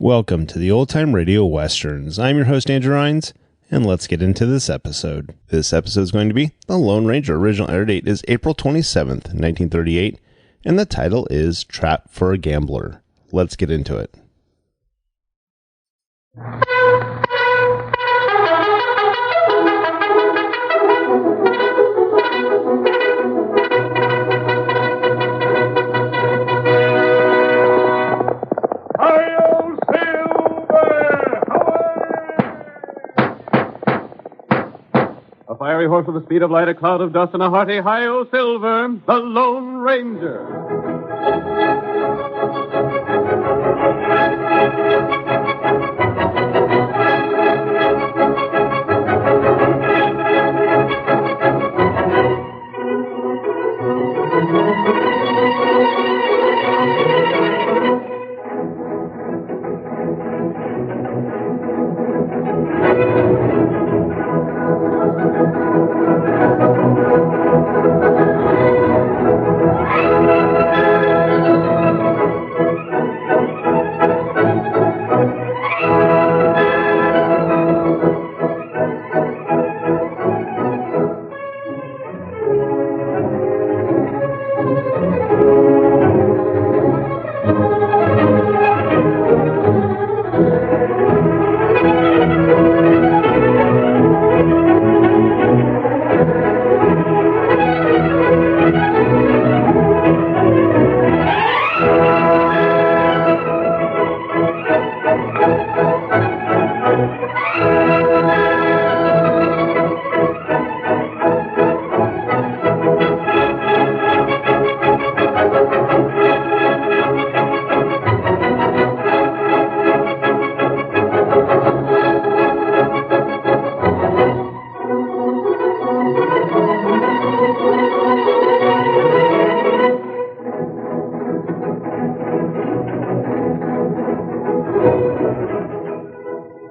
Welcome to the Old Time Radio Westerns. I'm your host, Andrew Rines, and let's get into this episode. This episode is going to be The Lone Ranger. Original air date is April 27th, 1938, and the title is Trap for a Gambler. Let's get into it. A fiery horse with the speed of light, a cloud of dust, and a hearty Hi-Yo Silver, the Lone Ranger.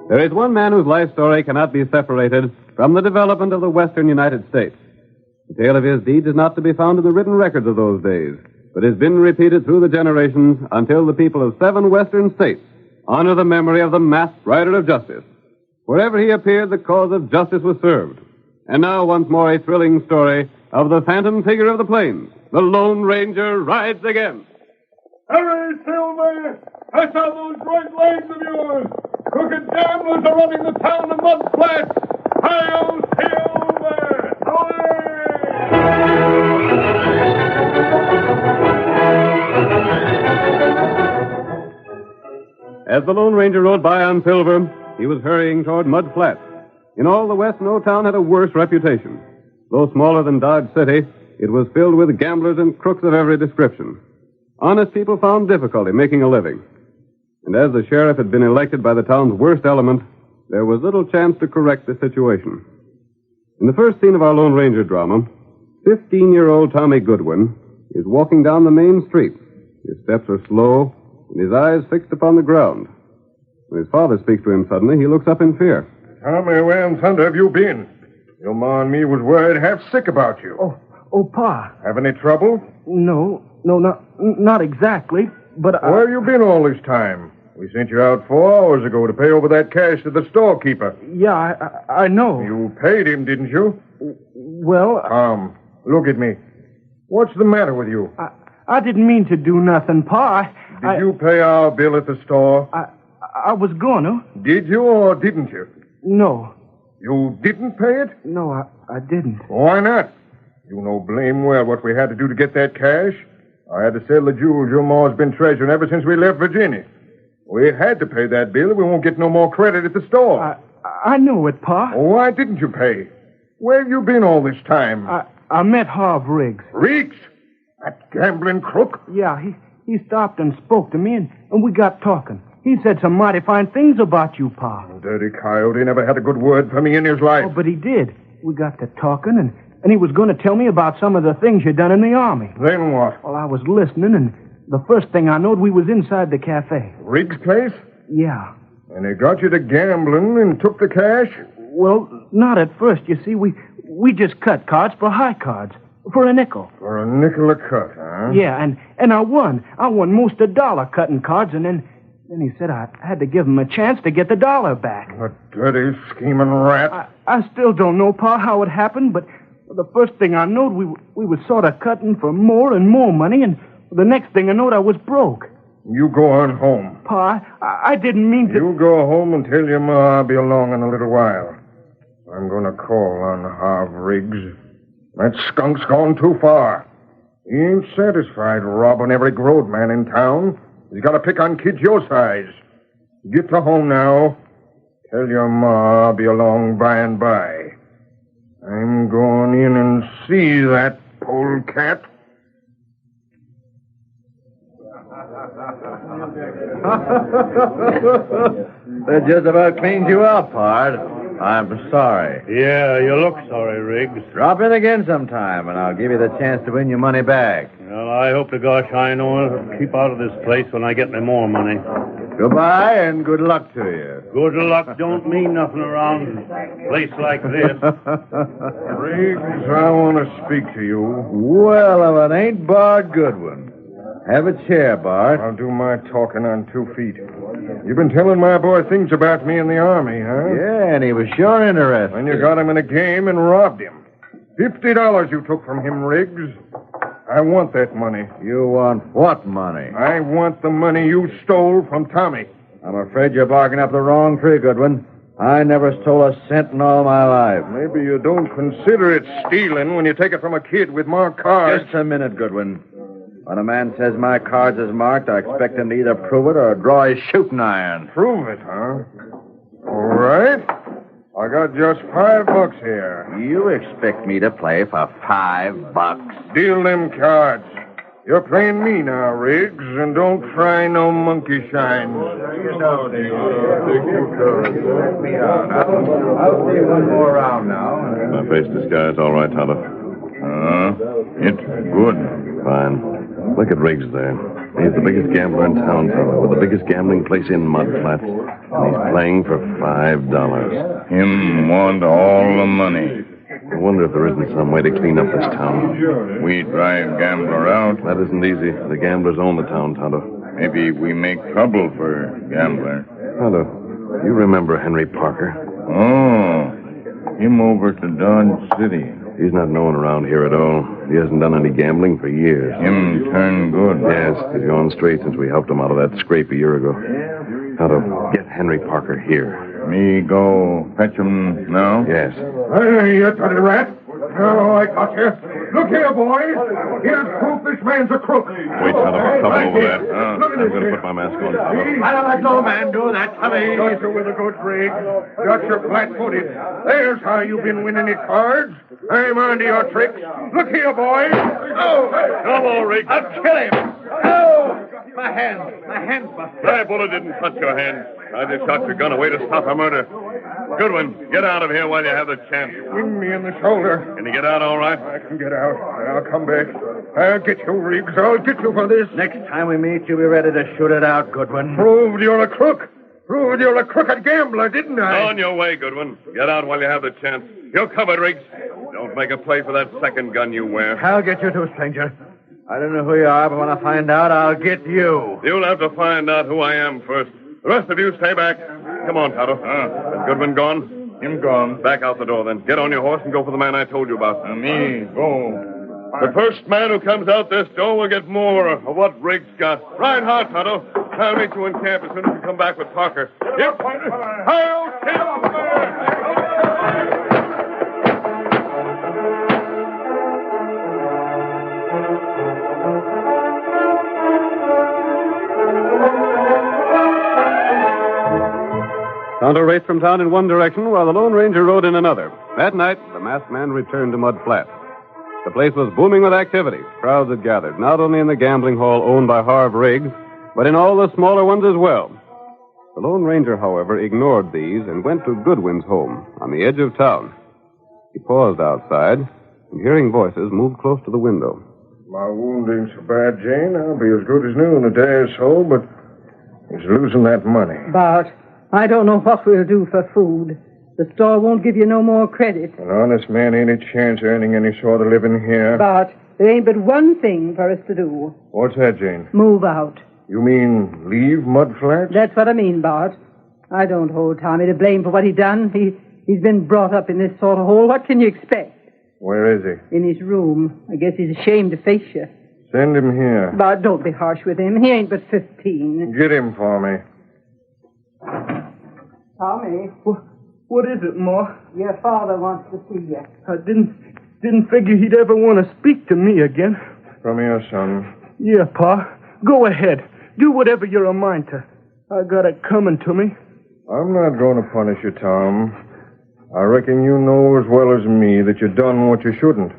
There is one man whose life story cannot be separated from the development of the western United States. The tale of his deeds is not to be found in the written records of those days, but has been repeated through the generations until the people of 7 western states honor the memory of the masked rider of justice. Wherever he appeared, the cause of justice was served. And now, once more, a thrilling story of the phantom figure of the plains. The Lone Ranger rides again. Hurry, Silver! Pass out those great legs of yours! Crooked gamblers are running the town of Mud Flats! Hi-Yo, Silver! As the Lone Ranger rode by on Silver, he was hurrying toward Mud Flats. In all the West, no town had a worse reputation. Though smaller than Dodge City, it was filled with gamblers and crooks of every description. Honest people found difficulty making a living. And as the sheriff had been elected by the town's worst element, there was little chance to correct the situation. In the first scene of our Lone Ranger drama, 15-year-old Tommy Goodwin is walking down the main street. His steps are slow, and his eyes fixed upon the ground. When his father speaks to him suddenly, he looks up in fear. Tommy, where in thunder have you been? Your ma and me was worried half sick about you. Oh, Pa. Have any trouble? No, not exactly, but Where have you been all this time? We sent you out 4 hours ago to pay over that cash to the storekeeper. Yeah, I know. You paid him, didn't you? Well, Tom, look at me. What's the matter with you? I didn't mean to do nothing, Pa. Did you pay our bill at the store? I was gonna. Did you or didn't you? No. You didn't pay it? No, I didn't. Why not? You know blame well what we had to do to get that cash. I had to sell the jewels your ma's been treasuring ever since we left Virginia. We had to pay that bill or we won't get no more credit at the store. I know it, Pa. Why didn't you pay? Where have you been all this time? I met Harv Riggs. Riggs? That gambling crook? Yeah, he stopped and spoke to me, and we got talking. He said some mighty fine things about you, Pa. Dirty coyote never had a good word for me in his life. Oh, but he did. We got to talking, and he was going to tell me about some of the things you'd done in the Army. Then what? Well, I was listening, and the first thing I knowed, we was inside the cafe. Riggs' place? Yeah. And he got you to gambling and took the cash? Well, not at first. You see, we just cut cards for high cards. For a nickel. For a nickel a cut, huh? Yeah, and I won. I won most $1 cutting cards, and Then he said I had to give him a chance to get the $1 back. A dirty, scheming rat. I still don't know, Pa, how it happened, but the first thing I knowed, we was sort of cutting for more and more money, and the next thing I knowed, I was broke. You go on home. Pa, I didn't mean to... You go home and tell your ma I'll be along in a little while. I'm going to call on Harv Riggs. That skunk's gone too far. He ain't satisfied robbing every road man in town. He's got to pick on kids your size. Get to home now. Tell your ma I'll be along by and by. I'm going in and see that polecat. That just about cleaned you up, Pard. I'm sorry. Yeah, you look sorry, Riggs. Drop in again sometime, and I'll give you the chance to win your money back. Well, I hope to gosh I know I'll keep out of this place when I get me more money. Goodbye, and good luck to you. Good luck don't mean nothing around a place like this. Riggs, I want to speak to you. Well, if it ain't Bart Goodwin. Have a chair, Bart. I'll do my talking on 2 feet. You've been telling my boy things about me in the army, huh? Yeah, and he was sure interested. When you got him in a game and robbed him. $50 you took from him, Riggs. I want that money. You want what money? I want the money you stole from Tommy. I'm afraid you're barking up the wrong tree, Goodwin. I never stole a cent in all my life. Maybe you don't consider it stealing when you take it from a kid with marked cards. Just a minute, Goodwin. When a man says my cards is marked, I expect him to either prove it or draw his shooting iron. Prove it, huh? All right. I got just $5 here. You expect me to play for $5? Deal them cards. You're playing me now, Riggs, and don't try no monkey shines. You know, let me out. I'll see one more round now. My face disguise all right, Tonto? It's good. Fine. Look at Riggs there. He's the biggest gambler in town, Tonto, with the biggest gambling place in Mud Flats. And he's playing for $5. Him want all the money. I wonder if there isn't some way to clean up this town. We drive gambler out. That isn't easy. The gamblers own the town, Tonto. Maybe we make trouble for gambler. Tonto, you remember Henry Parker? Oh, him over to Dodge City. He's not known around here at all. He hasn't done any gambling for years. Him turn good. Yes, he's gone straight since we helped him out of that scrape a year ago. Tonto, get Henry Parker here. Me go fetch him now? Yes. Hey, you dirty rat. Oh, I got you. Look here, boys. Here's proof this man's a crook. Wait, Tonto, for trouble over that. I'm going to put my mask on, Tonto. I don't let no man do that to me. Got you with a good rig. Got you flat-footed. There's how you've been winning your cards. I'm on to your tricks. Look here, boys. Oh, Come on, Riggs. I'll kill him. Oh, my hand. My hand's busted. That bullet didn't touch your hand. I just shot your gun away to stop a murder. Goodwin, get out of here while you have the chance. Swing me in the shoulder. Can you get out all right? I can get out. I'll come back. I'll get you, Riggs. I'll get you for this. Next time we meet, you'll be ready to shoot it out, Goodwin. Proved you're a crook. Proved you're a crooked gambler, didn't I? On your way, Goodwin. Get out while you have the chance. You're covered, Riggs. Don't make a play for that second gun you wear. I'll get you too, stranger. I don't know who you are, but when I find out, I'll get you. You'll have to find out who I am first. The rest of you stay back. Come on, Tonto. Is Goodwin gone? Him gone. Back out the door, then. Get on your horse and go for the man I told you about. Me go. The first man who comes out this door will get more of what Riggs got. Ride hard, Tonto. I'll meet you in camp as soon as you come back with Parker. Yep. I'll kill the man. Tonto raced from town in one direction while the Lone Ranger rode in another. That night, the masked man returned to Mud Flat. The place was booming with activity. Crowds had gathered, not only in the gambling hall owned by Harv Riggs, but in all the smaller ones as well. The Lone Ranger, however, ignored these and went to Goodwin's home on the edge of town. He paused outside and, hearing voices, moved close to the window. My wound ain't so bad, Jane. I'll be as good as new in a day or so, but he's losing that money. Bart, I don't know what we'll do for food. The store won't give you no more credit. An honest man ain't a chance earning any sort of living here. Bart, there ain't but one thing for us to do. What's that, Jane? Move out. You mean leave Mud Flats? That's what I mean, Bart. I don't hold Tommy to blame for what he done. He's been brought up in this sort of hole. What can you expect? Where is he? In his room. I guess he's ashamed to face you. Send him here. Bart, don't be harsh with him. He ain't but 15. Get him for me. Tommy, What is it, Ma? your father wants to see you. I didn't figure he'd ever want to speak to me again. Come here, son. Yeah, Pa. Go ahead. Do whatever you're a mind to. I got it coming to me. I'm not going to punish you, Tom. I reckon you know as well as me that you done what you shouldn't.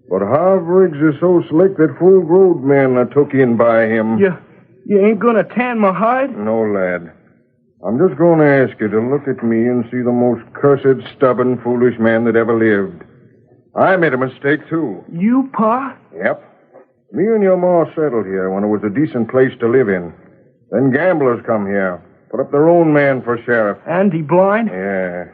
But Harv Riggs is so slick that full-grown men are took in by him. You ain't gonna tan my hide? No, lad. I'm just going to ask you to look at me and see the most cursed, stubborn, foolish man that ever lived. I made a mistake, too. You, Pa? Yep. Me and your ma settled here when it was a decent place to live in. Then gamblers come here, put up their own man for sheriff. Andy Blind? Yeah.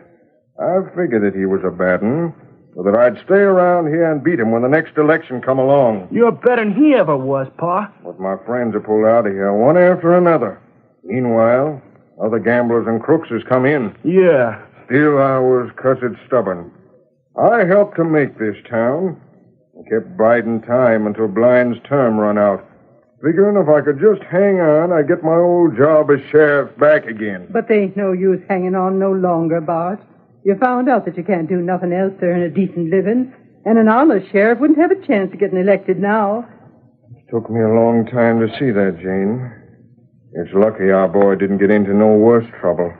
I figured that he was a bad un, so that I'd stay around here and beat him when the next election come along. You're better'n he ever was, Pa. But my friends are pulled out of here, one after another. Meanwhile, other gamblers and crooks has come in. Yeah. Still, I was cussed stubborn. I helped to make this town and kept biding time until Blind's term run out, figuring if I could just hang on, I'd get my old job as sheriff back again. But there ain't no use hanging on no longer, Bart. You found out that you can't do nothing else to earn a decent living, and an honest sheriff wouldn't have a chance of getting elected now. It took me a long time to see that, Jane. It's lucky our boy didn't get into no worse trouble.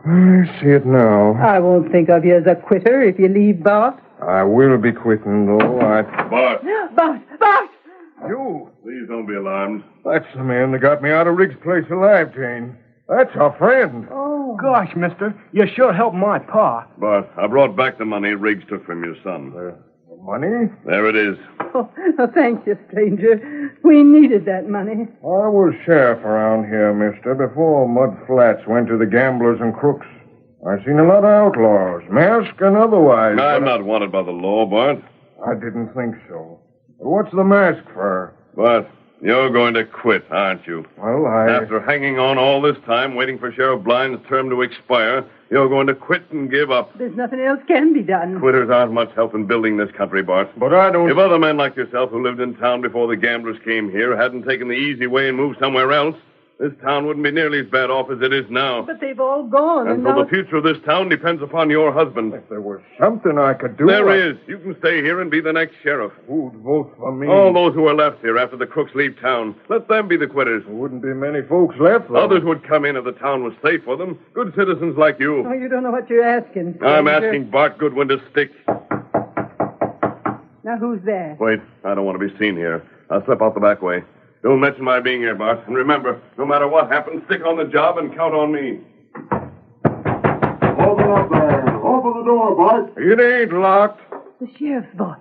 I see it now. I won't think of you as a quitter if you leave, Bart. I will be quitting, though. Bart, Bart! You! please don't be alarmed. That's the man that got me out of Riggs' place alive, Jane. That's our friend. Oh. Gosh, mister, you sure helped my Pa. Bart, I brought back the money Riggs took from your son. Money? There it is. Oh, thank you, stranger. We needed that money. I was sheriff around here, mister, before Mud Flats went to the gamblers and crooks. I seen a lot of outlaws, masked and otherwise. I'm not wanted by the law, Bart. I didn't think so. But what's the mask for? Bart, you're going to quit, aren't you? Well, After hanging on all this time, waiting for Sheriff Blind's term to expire, you're going to quit and give up. There's nothing else can be done. Quitters aren't much help in building this country, Bart. But I don't... If other men like yourself who lived in town before the gamblers came here hadn't taken the easy way and moved somewhere else, this town wouldn't be nearly as bad off as it is now. But they've all gone. And now... so the future of this town depends upon your husband. If there was something I could do... There is. You can stay here and be the next sheriff. Who'd vote for me? All those who are left here after the crooks leave town, let them be the quitters. There wouldn't be many folks left, though. Others would come in if the town was safe for them. Good citizens like you. Oh, you don't know what you're asking. I'm stranger. asking Bart Goodwin to stick. Now, who's there? Wait, I don't want to be seen here. I'll slip out the back way. Don't mention my being here, Bart. And remember, no matter what happens, stick on the job and count on me. Open up there. Open the door, Bart. It ain't locked. The sheriff's voice.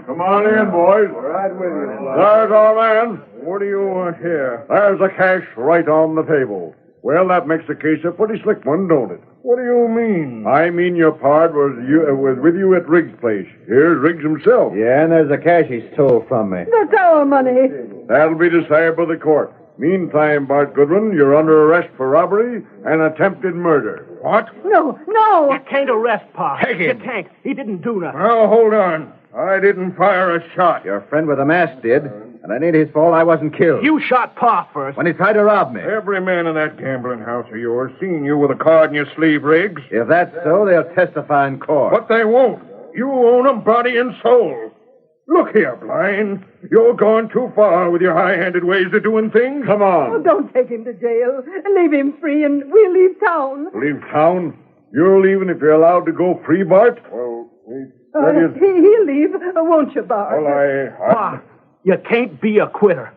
Come on in, boys. Right with you. There's our man. What do you want here? There's the cash right on the table. Well, that makes the case a pretty slick one, don't it? What do you mean? I mean your pard was with you at Riggs' place. Here's Riggs himself. Yeah, and there's the cash he stole from me. That's our money. That'll be decided by the court. Meantime, Bart Goodwin, you're under arrest for robbery and attempted murder. What? No. You can't arrest Pa. Take him. You can't. He didn't do nothing. Now, hold on. I didn't fire a shot. Your friend with the mask did, and it ain't his fault I wasn't killed. You shot Pa first. When he tried to rob me. Every man in that gambling house of yours seen you with a card in your sleeve, Riggs. If that's so, they'll testify in court. But they won't. You own 'em body and soul. Look here, Blind. You're going too far with your high-handed ways of doing things. Come on. Oh, don't take him to jail. Leave him free, and we'll leave town. Leave town? You're leaving if you're allowed to go free, Bart? Well, He'll leave, won't you, Bart? Pa, you can't be a quitter.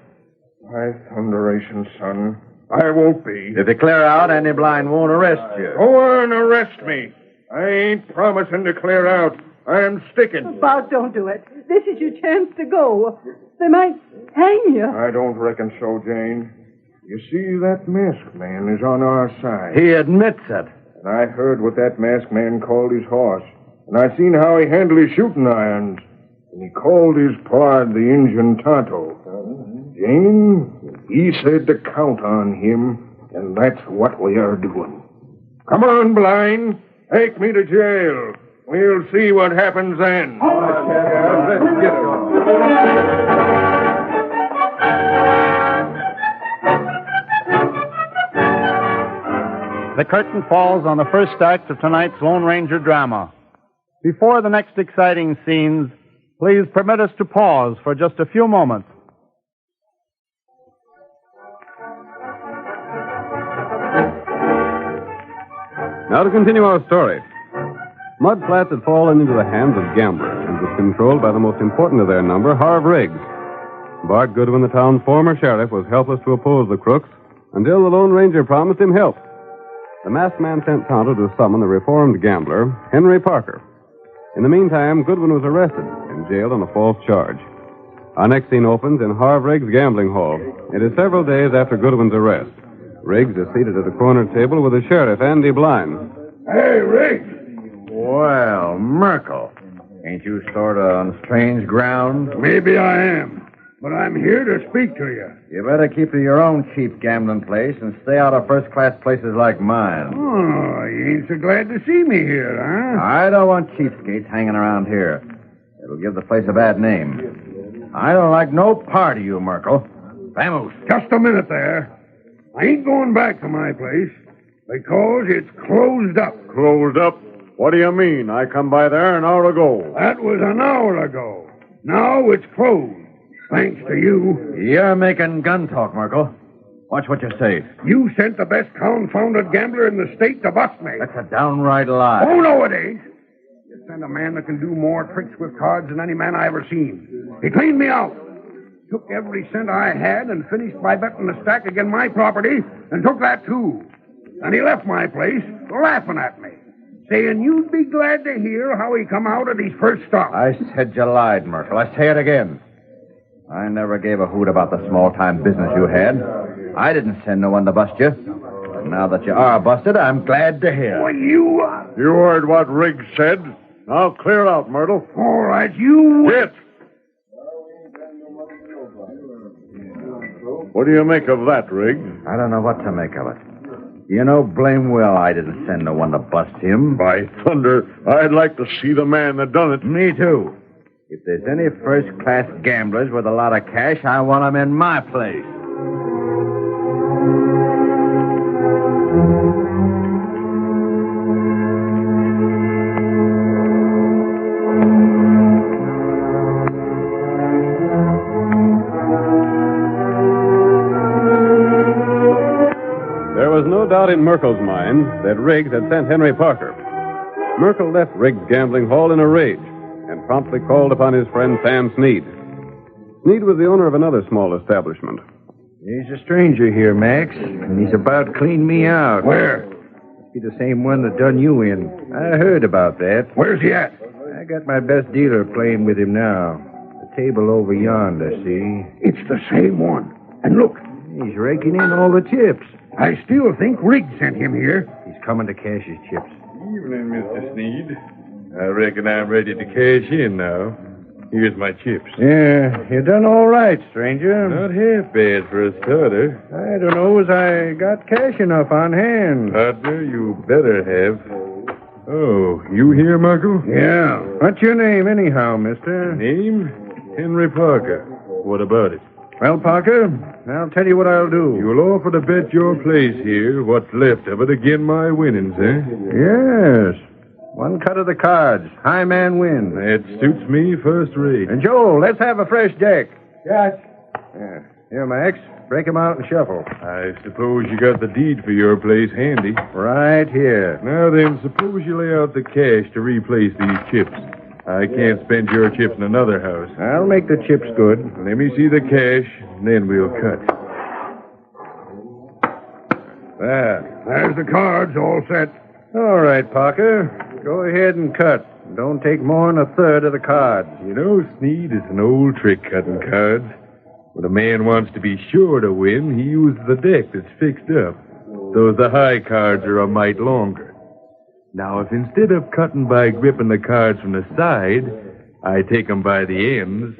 My thunderation, son. I won't be. If you clear out, Andy Blind won't arrest you. Go on, arrest me. I ain't promising to clear out. I'm sticking. Bart, don't do it. This is your chance to go. They might hang you. I don't reckon so, Jane. You see, that masked man is on our side. He admits it. And I heard what that masked man called his horse. And I seen how he handled his shooting irons. And he called his pard the Injun Tonto. Jane, he said to count on him, and that's what we are doing. Come on, Blind. Take me to jail. We'll see what happens then. Let's get him. The curtain falls on the first act of tonight's Lone Ranger drama. Before the next exciting scenes, please permit us to pause for just a few moments. Now to continue our story. Mud Flats had fallen into the hands of gamblers and was controlled by the most important of their number, Harv Riggs. Bart Goodwin, the town's former sheriff, was helpless to oppose the crooks until the Lone Ranger promised him help. The masked man sent Tonto to summon the reformed gambler, Henry Parker. In the meantime, Goodwin was arrested and jailed on a false charge. Our next scene opens in Harv Riggs' gambling hall. It is several days after Goodwin's arrest. Riggs is seated at a corner table with the sheriff, Andy Blind. Hey, Riggs. Well, Merkel, ain't you sort of on strange ground? Maybe I am, but I'm here to speak to you. You better keep to your own cheap gambling place and stay out of first-class places like mine. Oh, you ain't so glad to see me here, huh? I don't want cheapskates hanging around here. It'll give the place a bad name. I don't like no part of you, Merkel. Vamos. Just a minute there. I ain't going back to my place because it's closed up. Closed up? What do you mean? I come by there an hour ago. That was an hour ago. Now it's closed. Thanks to you. You're making gun talk, Merkel. Watch what you say. You sent the best confounded gambler in the state to bust me. That's a downright lie. Oh, no, it ain't. You sent a man that can do more tricks with cards than any man I ever seen. He cleaned me out. Took every cent I had and finished by betting the stack against my property and took that, too. And he left my place laughing at me, saying you'd be glad to hear how he come out at his first stop. I said you lied, Merkel. I say it again. I never gave a hoot about the small-time business you had. I didn't send no one to bust you. And now that you are busted, I'm glad to hear. Well, you... You heard what Riggs said. Now clear out, Myrtle. All right, you... Get! What do you make of that, Riggs? I don't know what to make of it. You know blame well I didn't send no one to bust him. By thunder, I'd like to see the man that done it. Me too. If there's any first-class gamblers with a lot of cash, I want them in my place. There was no doubt in Merkel's mind that Riggs had sent Henry Parker. Merkel left Riggs' gambling hall in a rage and promptly called upon his friend Sam Sneed. Sneed was the owner of another small establishment. He's a stranger here, Max, and he's about cleaned me out. Where? Must be the same one that done you in. I heard about that. Where's he at? I got my best dealer playing with him now. The table over yonder, see? It's the same one. And look, He's raking in all the chips. I still think Riggs sent him here. He's coming to cash his chips. Evening, Mr. Sneed. I reckon I'm ready to cash in now. Here's my chips. Yeah, you done all right, stranger. Not half bad for a starter. I don't know as I got cash enough on hand. Partner, you better have. Oh, you here, Marco? Yeah. What's your name, anyhow, mister? Name? Henry Parker. What about it? Well, Parker, I'll tell you what I'll do. You'll offer to bet your place here, what's left of it, again my winnings, eh? Yes. One cut of the cards. High man wins. That suits me first rate. And Joe, let's have a fresh deck. Yes. Yeah. Here, Max. Break 'em out and shuffle. I suppose you got the deed for your place handy. Right here. Now then, suppose you lay out the cash to replace these chips. I can't spend your chips in another house. I'll make the chips good. Let me see the cash, and then we'll cut. There's the cards all set. All right, Parker. Go ahead and cut. Don't take more than a third of the cards. You know, Sneed, it's an old trick cutting cards. When a man wants to be sure to win, he uses the deck that's fixed up. So the high cards are a mite longer. Now, if instead of cutting by gripping the cards from the side, I take 'em by the ends,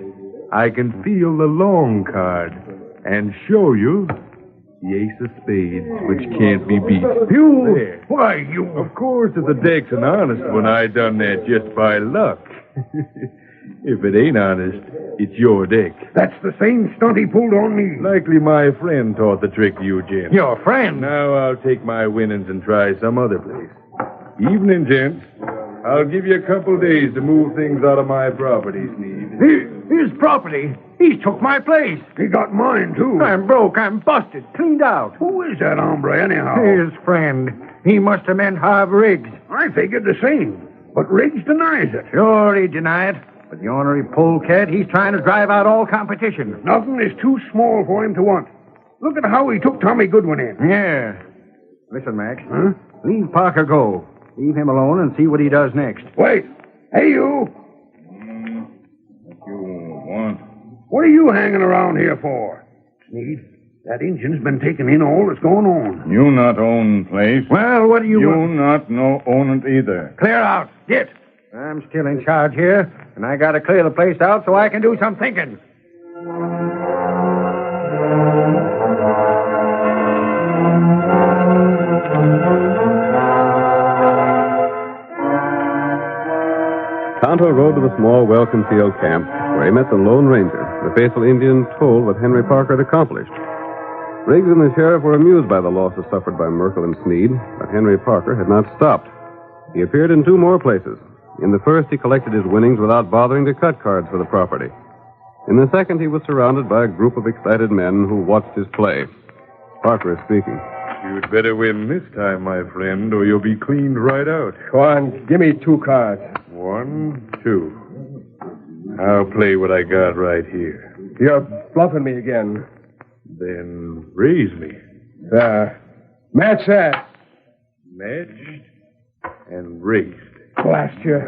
I can feel the long card and show you the ace of spades, which can't be beat. You? There. Why, you... Of course, if the deck's an honest one, I done that just by luck. If it ain't honest, it's your deck. That's the same stunt he pulled on me. Likely my friend taught the trick to you, gents. Your friend? Now I'll take my winnings and try some other place. Evening, gents. I'll give you a couple days to move things out of my property, Sneed. His property? He took my place. He got mine, too. I'm broke. I'm busted. Cleaned out. Who is that hombre, anyhow? His friend. He must have meant Harv Riggs. I figured the same. But Riggs denies it. Sure, he denied it. But the ornery polecat, he's trying to drive out all competition. Nothing is too small for him to want. Look at how he took Tommy Goodwin in. Yeah. Listen, Max. Huh? Leave Parker go. Leave him alone and see what he does next. Wait. Hey, you. What you want? What are you hanging around here for? Sneed, that Injun's been taking in all that's going on. You not own place. Well, what do you... You not no own it either. Clear out. Get. I'm still in charge here, and I gotta clear the place out so I can do some thinking. Tonto rode to the small, well-concealed camp where he met the Lone Ranger. The faithful Indian told what Henry Parker had accomplished. Riggs and the sheriff were amused by the losses suffered by Merkel and Sneed, but Henry Parker had not stopped. He appeared in 2 more places. In the first, he collected his winnings without bothering to cut cards for the property. In the second, he was surrounded by a group of excited men who watched his play. Parker is speaking. You'd better win this time, my friend, or you'll be cleaned right out. Go on, give me 2 cards. 1, 2. I'll play what I got right here. You're bluffing me again. Then raise me. Match that. Matched and raised. Blast you.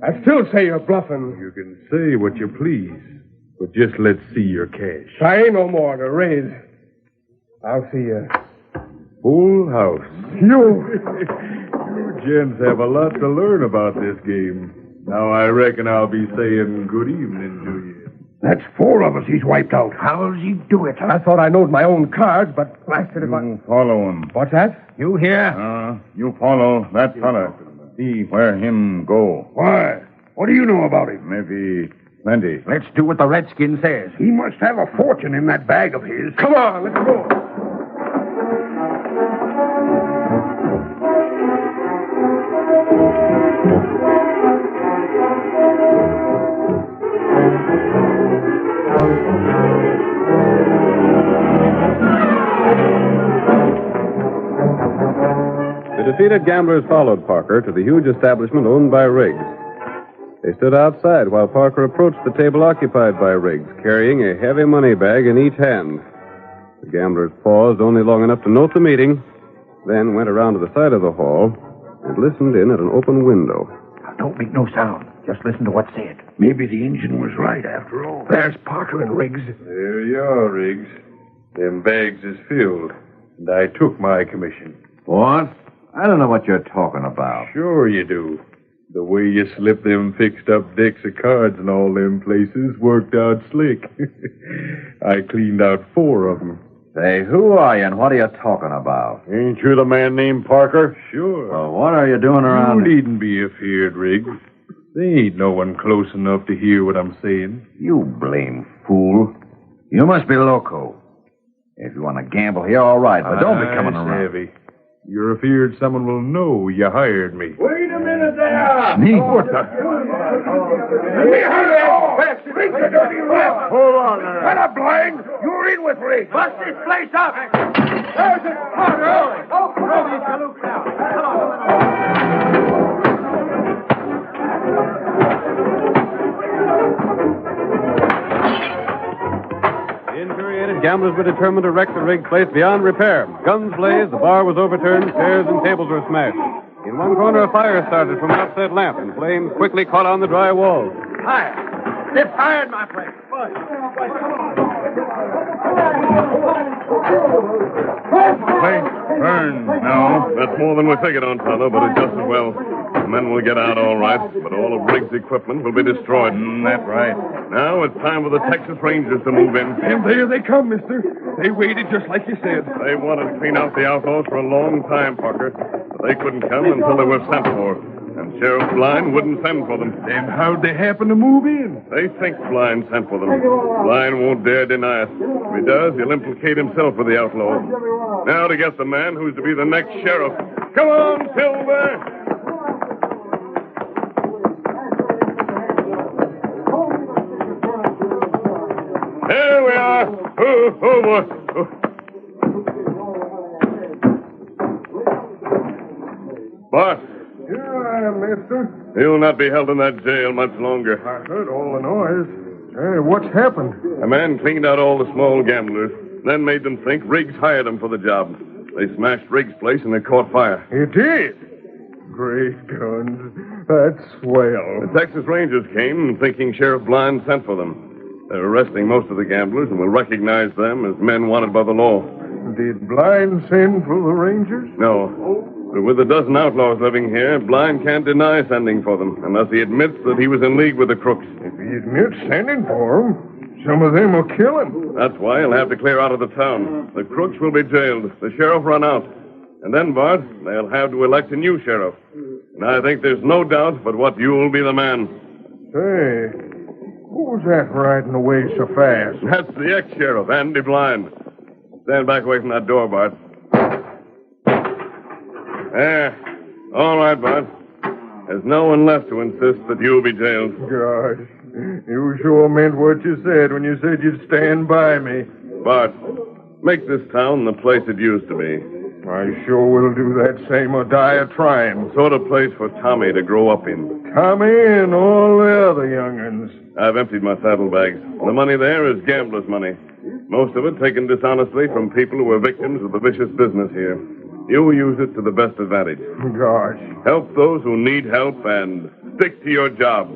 I still say you're bluffing. You can say what you please, but just let's see your cash. I ain't no more to raise. I'll see you. Full house. You gents have a lot to learn about this game. Now I reckon I'll be saying good evening to you. That's 4 of us he's wiped out. How's he do it? I thought I knowed my own cards, but blasted if You follow him. What's that? You here? You follow that fella. See where him go. Why? What do you know about him? Maybe plenty. Let's do what the redskin says. He must have a fortune in that bag of his. Come on, let's go. The defeated gamblers followed Parker to the huge establishment owned by Riggs. They stood outside while Parker approached the table occupied by Riggs, carrying a heavy money bag in each hand. The gamblers paused only long enough to note the meeting, then went around to the side of the hall and listened in at an open window. Don't make no sound. Just listen to what's said. Maybe the Injun was right after all. There's Parker and Riggs. There you are, Riggs. Them bags is filled, and I took my commission. What? I don't know what you're talking about. Sure you do. The way you slipped them fixed-up decks of cards in all them places worked out slick. I cleaned out 4 of them. Say, who are you and what are you talking about? Ain't you the man named Parker? Sure. Well, what are you doing around? You needn't be afeard, Riggs. There ain't no one close enough to hear what I'm saying. You blame fool. You must be loco. If you want to gamble here, all right, but don't be coming around. Savvy. You're afeard someone will know you hired me. Wait a minute there! Sneak. What the... Let me hurry! Riggs, the dirty rat! Hold on there. Shut up, blind! You're in with Riggs! Bust this place up! There's it! Parker! Oh, throw these salutes now! Come on! The infuriated gamblers were determined to wreck the Riggs place beyond repair. Guns blazed, the bar was overturned, chairs and tables were smashed. In one corner, a fire started from an upset lamp, and flames quickly caught on the dry walls. Fire! They've fired my place. Place burned. No, that's more than we figured on, Tonto, but it's just as well. The men will get out all right, but all of Riggs' equipment will be destroyed. That's right. Now it's time for the Texas Rangers to move in. And there they come, mister. They waited just like you said. They wanted to clean out the outlaws for a long time, Parker, but they couldn't come until they were sent for. And Sheriff Blind wouldn't send for them. And how'd they happen to move in? They think Blind sent for them. Blind won't dare deny it. If he does, he'll implicate himself with the outlaws. Now to get the man who's to be the next sheriff. Come on, Silver! Here we are. Oh, boy. Oh. Bart. Here I am, mister. You'll not be held in that jail much longer. I heard all the noise. Hey, what's happened? A man cleaned out all the small gamblers, then made them think Riggs hired them for the job. They smashed Riggs' place and they caught fire. He did? Great guns. That's swell. The Texas Rangers came thinking Sheriff Blind sent for them. They're arresting most of the gamblers and will recognize them as men wanted by the law. Did Blind send for the Rangers? No. But with a dozen outlaws living here, Blind can't deny sending for them unless he admits that he was in league with the crooks. If he admits sending for them, some of them will kill him. That's why he'll have to clear out of the town. The crooks will be jailed, the sheriff run out. And then, Bart, they'll have to elect a new sheriff. And I think there's no doubt but what you'll be the man. Say, who was that riding away so fast? That's the ex-sheriff, Andy Blind. Stand back away from that door, Bart. There. All right, Bart. There's no one left to insist that you'll be jailed. Gosh, you sure meant what you said when you said you'd stand by me. Bart, make this town the place it used to be. I sure will do that same or die a trying. Sort of place for Tommy to grow up in. Tommy and all the other young'uns. I've emptied my saddlebags. The money there is gambler's money. Most of it taken dishonestly from people who were victims of the vicious business here. You use it to the best advantage. Gosh. Help those who need help and stick to your job.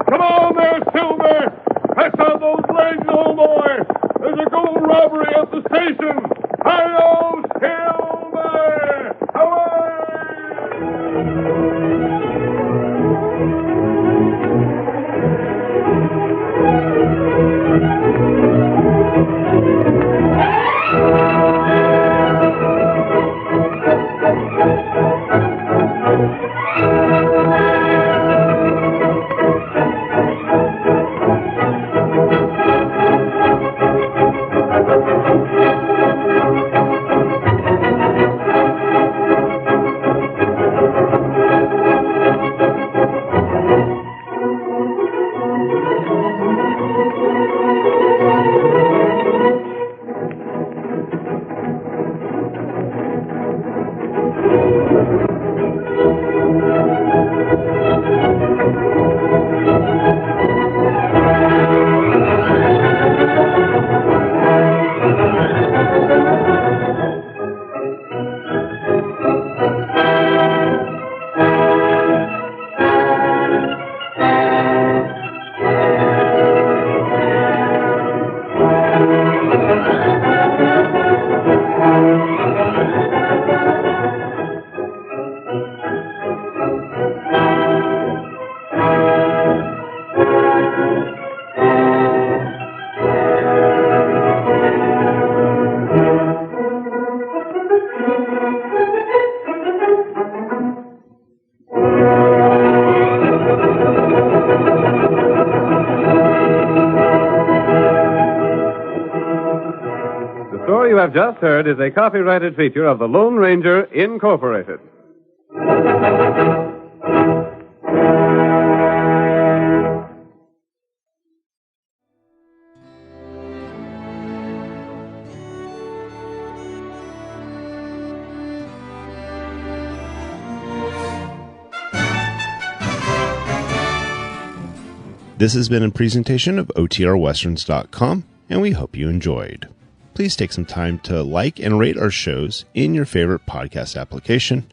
Come on there, Silver! Pass out those legs, old boy! There's a gold robbery at the station! Hi-yo, Silver! The story you have just heard is a copyrighted feature of the Lone Ranger, Incorporated. This has been a presentation of OTRWesterns.com, and we hope you enjoyed. Please take some time to like and rate our shows in your favorite podcast application.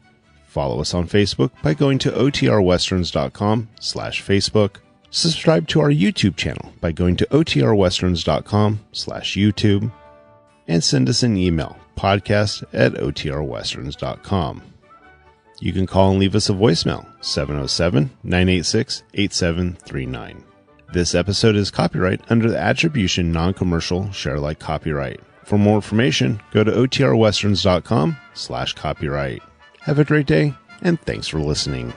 Follow us on Facebook by going to OTRWesterns.com/Facebook. Subscribe to our YouTube channel by going to OTRWesterns.com/YouTube. And send us an email, podcast@OTRWesterns.com. You can call and leave us a voicemail, 707-986-8739. This episode is copyright under the Attribution Non-Commercial Share-alike copyright. For more information, go to OTRWesterns.com/copyright. Have a great day, and thanks for listening.